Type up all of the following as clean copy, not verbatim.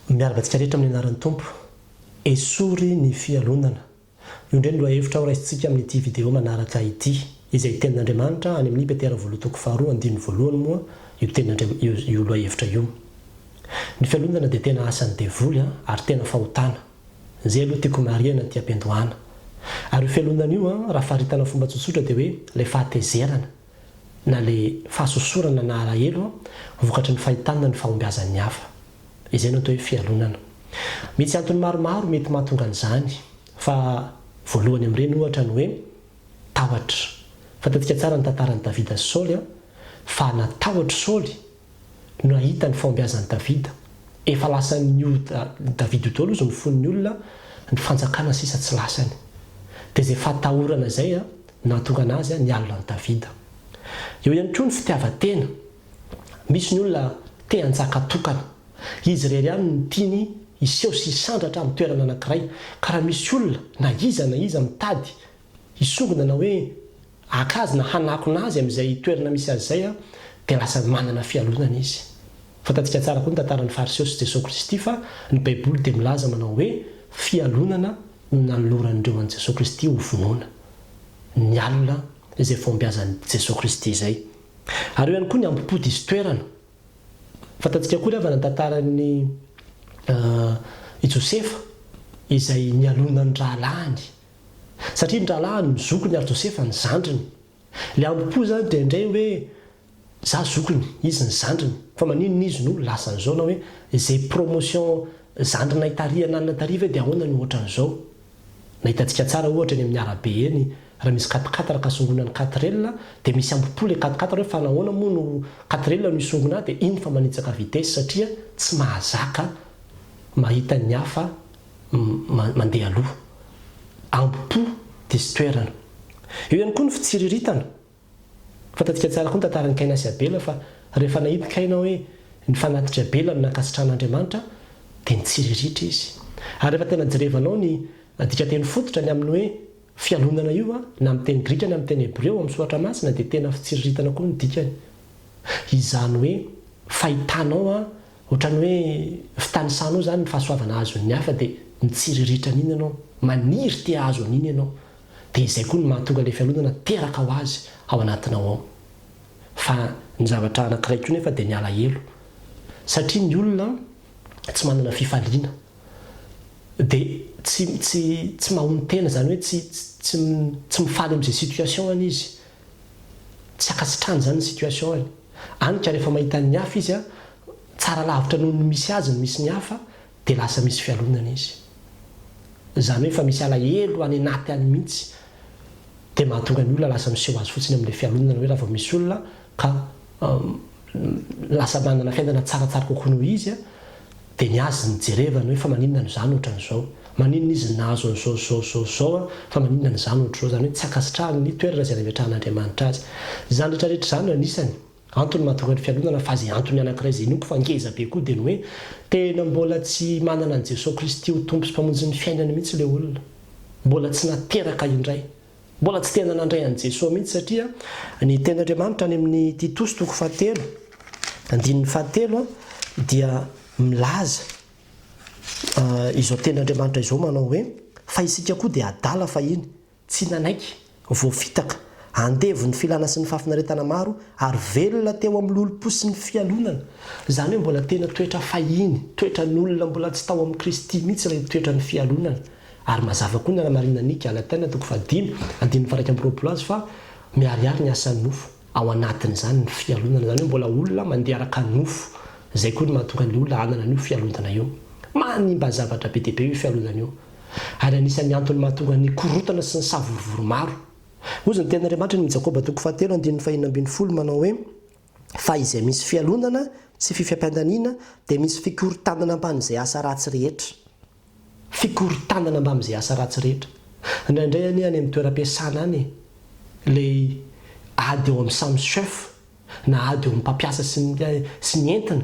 miarabantsika rehetra amin'ny anaran'ny tompo esory ny fialonana io indray no lohahevitra ho raisintsika amin'ity video manaraka ity izay tenin'Andriamanitra any amin'ny Petera voalohany faharoa andiny voalohany moa io lohahevitra io. Ny fialonana dia tena asan'ny devoly ary tena fahotana izay aloha tiako mariana ty ampiandohana ary io fialonana io raha faharitana fomba tsotsotra dia hoe le fahatezerana na le fahasosorana na alahelo vokatry ny fahitana ny fahombiazan'ny hafa. Izay no atao hoe fialonana. Misy antony maromaro mety mahatonga an'izany fa voalohany amin'ireny ohatra ny hoe tahotra. Fantatsika tsara ny tantaran'i Davida sy Saoly fa natahotra Saoly no nahita ny fahombiazan'i Davida. Efa lasan'io Davida io aloha ny fon'ny olona ny fanjakana sisa tsy lasany. Dia izay fahatahorana izay no nahatonga anazy nialina an'i Davida. Eo ihany koa ny fitiavan-tena. Misy ny olona te hanjaka tokana. Izy irery ihany no tiany hiseho sy hisandratra amin'ny toerana anankiray. Ka raha misy olona na iza mitady hisongona na hoe akazy na hanakona azy amin'izay toerana misy azy izay dia lasa manana fialonana izy. Fantatsika tsara koa ny tantaran'ny Fariseo sy Jesosy Kristy fa ny Baiboly dia milaza manao hoe fialonana no nanoloran'ireo an'i Jesosy Kristy ho vonoana. Ny alina izay fahombiazan'i Jesosy Kristy izay. Ary eo ihany koa ny ambopody izy toerana. Fantatsika koa rehefa ny tantaran'ny i Josefa izay nialona ny rahalahiny. Satria ny rahalahiny ny zokony ary Josefa ny zandriny. Le ambopo zany dia indray hoe za zokony, izy ny zandriny. Fa maninona izy no lasa an'izao na hoe izay promotion zandrina itarihana na tariva dia ahoana ny ohatra an'izao. Nahitantsika tsara ohatra ny amin'ny arabe eny raha misy 4x4 ka songonan'ny 4L dia misy ambopo le 4x4 hoe fa nahoana moa no 4L no isongona dia iny fa manitsaka vitesy satria tsy mahazaka mahita ny hafa mandeha aloha. Ambopo dia sy toerana. Eo ihany koa ny fitsiriritana. Fantatsika tsara koa ny tantaran'ny Kaina sy Abela fa rehefa nahita Kaina hoe ny fanatitra Abela no nakasitrahan'Andriamanitra dia nitsiriritra izy. Ary rehefa tena jerevanao ny dikateny fototra ny amin'ny hoe fialonana io na amin'ny teny Grika na amin'ny teny Hebreo amin'ny soratra masina dia tena fitsiriritana koa ny dikany. Izany hoe fahitanao ohatrany hoe fitanisanao zany ny fahasoavana azon'ny hafa dia nitsiriritra an'iny ianao, maniry te azo an'iny ianao. Dia izay koa no mahatonga ilay fialonana teraka ho azy ao anatinao ao. Fa ny zavatra anankiray koa nefa dia ny alahelo. Satria ny olona tsy manana fifaliana. Dia tsy mahony tena zany hoe tsy mifaly amin'izay situation any izy. Tsy akasitrany zany ny situation any. Anika rehefa mahita ny hafa izy tsara lavitra noho ny misy azy ny misy ny hafa dia lasa misy fialonana izy. Zany hoe fa misy alahelo any anaty any mihitsy dia mahatonga ny olona lasa miseho azy fotsiny amin'ilay fialonana hoe raha vao misy olona ka lasa manana fiainana tsaratsara kokoa noho izy dia ny azy ny jerevana hoe fa maninona no zany ohatran'izao. Maninona izy nahazo an'izao fa maninona ny zany ohatr'izao. Zany hoe tsy akasitrahany ny toerana izay nametrahan'Andriamanitra azy. Zany rehetrarehetra zany no anisany antony mahatonga ny fialonana fa izay antony anankiray izay noko fa ngeza be koa dia ny hoe tena mbola tsy manana an'i Jesosy Kristy ho tompo sy mpamonjy ny fiainany mihitsy ilay olona. Mbola tsy nateraka indray. Mbola tsy tena nandray an'i Jesosy mihitsy satria ny ten'Andriamanitra any amin'ny Titosy 4:7 dia milaza izao ten'Andriamanitra izao manao hoe fa isika koa dia adala fa iny tsy nanaiky voafitaka andevo ny filana sy ny fafinaretana maro ary velona teo amin'ny lolo-po sy ny fialonana. Zany hoe mbola tena toetra fahiny, toetra n'olona mbola tsy tao amin'ny Kristy mihitsy ilay toetra ny fialonana. Ary mazava koa ny anamarina ny Galatina 5:1 azy fa miariary ny asan'ny nofo ao anatin'izany ny fialonana. Zany hoe mbola olona mandeha araka nofo. Izay koa ny mahatonga ny olona hanana an'io fialonana io. Manimba zavatra be dia be io fialonana io. Ary anisan'ny antony mahatonga ny korotana sy ny savorovory maro. Ozy ny ten'Andriamanitra ny Jakoba 4:5 manao hoe fa izay misy fialonana sy fifampiadaniana dia misy fikorontanana amban'izay asa ratsy rehetra. Fikorontanana amban'izay asa ratsy rehetra. Indraindray any amin'ny toeram-piasana any ilay ady eo amin'ny samy chef na ady eo amin'ny mpampiasa sy ny entana.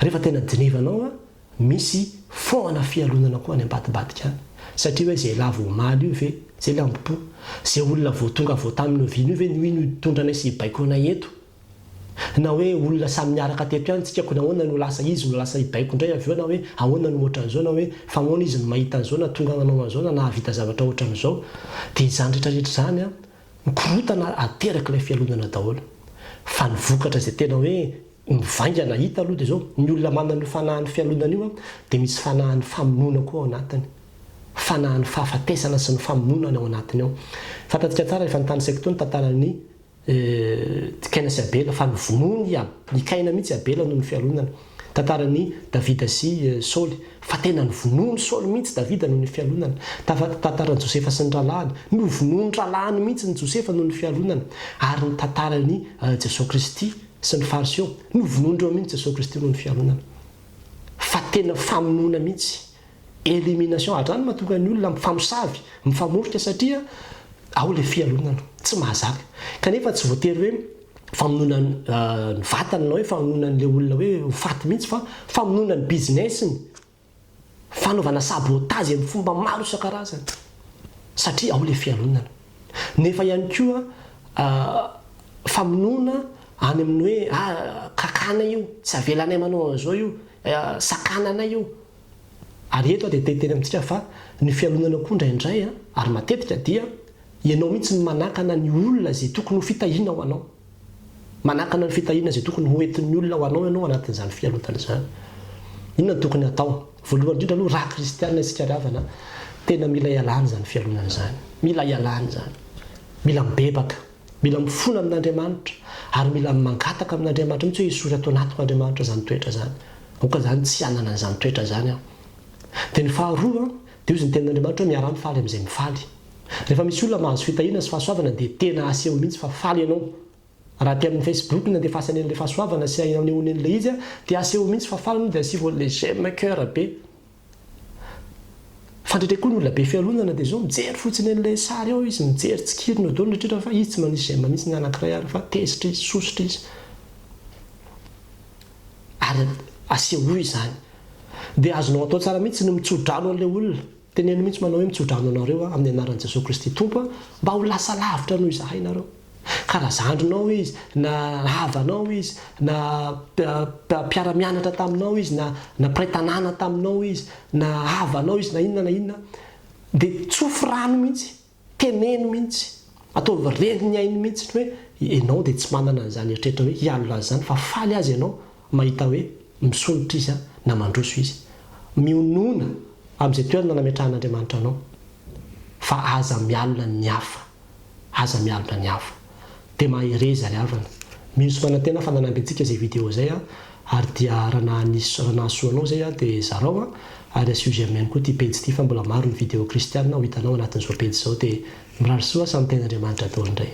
Rehefa tena jenevanao misy foana fialonana koa any ambadibadika any. Satria hoe izay lavo omaly io ve izay lambopo. Izay olona vao tonga vao tamin'ny oviana io ve ny tondrana sy baikona eto. na hoe olona samy miaraka teto ihany tsikako nahoana no lasa izy no lasa ibaiko indray avy eo na hoe ahoana no ohatran'izao na hoe famoana izy no mahita an'izao na tonga manao an'izao na nahavita zavatra ohatran'izao dia izany rehetrarehetra zany a mikorotana ateraka ilay fialonana daholo fa ny vokatra izay tena hoe mivaingana hita aloha dia zao ny olona manana fanahin'ny fialonana io a dia misy fanahin'ny famonoana koa ao anatiny fanahin'ny fahafatesana sy ny famonoana ao anatiny ao fantatsika tsara efa nytanysaiko toa ny tantaran'ny kaina sy abela fa nyvonoany nikaina mihitsy abela noho ny fialonana tantaran'ny davida sy saoly fa tena ny vonoany saoly mihitsy davida noho ny fialonana tantaran'ny josefa sy ny ralahany no vonoany ralahany mihitsy ny josefa noho ny fialonana ary ny tantaran'ny jesosy kristy sy ny fariseo no vonoandreo mihitsy jesosy kristy noho ny fialonana fa tena famonoana mihitsy élimination atrany mahatonga ny olona mifamosavy mifamorika satria ao le fialonana tsy mahazaka kanefa tsy voatery hoe famonoana ny vatany na hoe famonoana n'le olona hoe hofaty mihitsy fa famonoana ny businessny fanaovana sabotazy amin'ny fomba maro isan-karazany satria ao le fialonana nefa ihany koa famonoana any amin'ny hoe kakana io tsy avelanay manao an'izao io sakananay io ary eto dia teteny amintsika fa ny fialonana koa indraindray ary matetika dia ianao mihitsy ny manakana ny olona zay tokony ho fitahina ho anao manakana ny fitahina zay tokony ho entin'ny olona ho anao ianao anatin'izany fialonana izany inona ny tokony atao voalohany indrindra aloha raha kristianina isika ravana tena mila ialany zany fialonana izany mila ialany zany mila mibebaka mila mifona amin'Andriamanitra ary mila mangataka amin'Andriamanitra mihitsy hoe isory atao anatiko Andriamanitra zany toetra zany oka zany tsy anana an'izany toetra zany aho dia ny faharoa dia izy ny tenin'Andriamanitra hoe miara mifaly amin'izay mifaly rehefa misy olona mahazo fitahiana sy fahasoavana dia tena aseho mihitsy fa faly ianao raha ty amin'ny Facebook na andefasany an'ilay fahasoavana sy anehoany an'ilay izy dia aseho mihitsy fa faly dia asivo an'ilay j'aime cœur be fandraitray koa ny olona be fialonana dia zao mijery fotsiny an'ilay sary ao izy mijery tsikirina eo daholo rehetra fa izy tsy manisy j'aime mihitsy ny anankiray ary fa tezitra izy sositra izy ary aseho izany dia azonao atao tsara mihitsy no mitsodrano an'ilay olona teneno mihitsy manao hoe mitsodrano anareo amin'ny anaran'i Jesosy Kristy tompo mba ho lasa lavitra noho izahay nareo karazandronao izy na havanao izy na mpiara-mianatra taminao izy na praitanana taminao izy na havanao izy na inona dia tsofy rano mihitsy teneno mihitsy ataovy reny ny ainy mihitsy hoe ianao dia tsy manana an'izany eritrehitra hoe hialona azy zany fa faly azy ianao mahita hoe misonitra izy na mandroso izy mionona amin'izay toerana nametrahan'Andriamanitra anao fa aza mialina ny hafa aza mialina ny hafa dia mahereza ry havana misy manantena fa nanamby antsika izay video izay ary dia raha nahasoanao zay dia zarao ary asio jamais koa ty pejy ity fa mbola maro ny video kristianina ho hitanao anatin'izao pejy izao dia mirary soa samy tenin'Andriamanitra daholo indray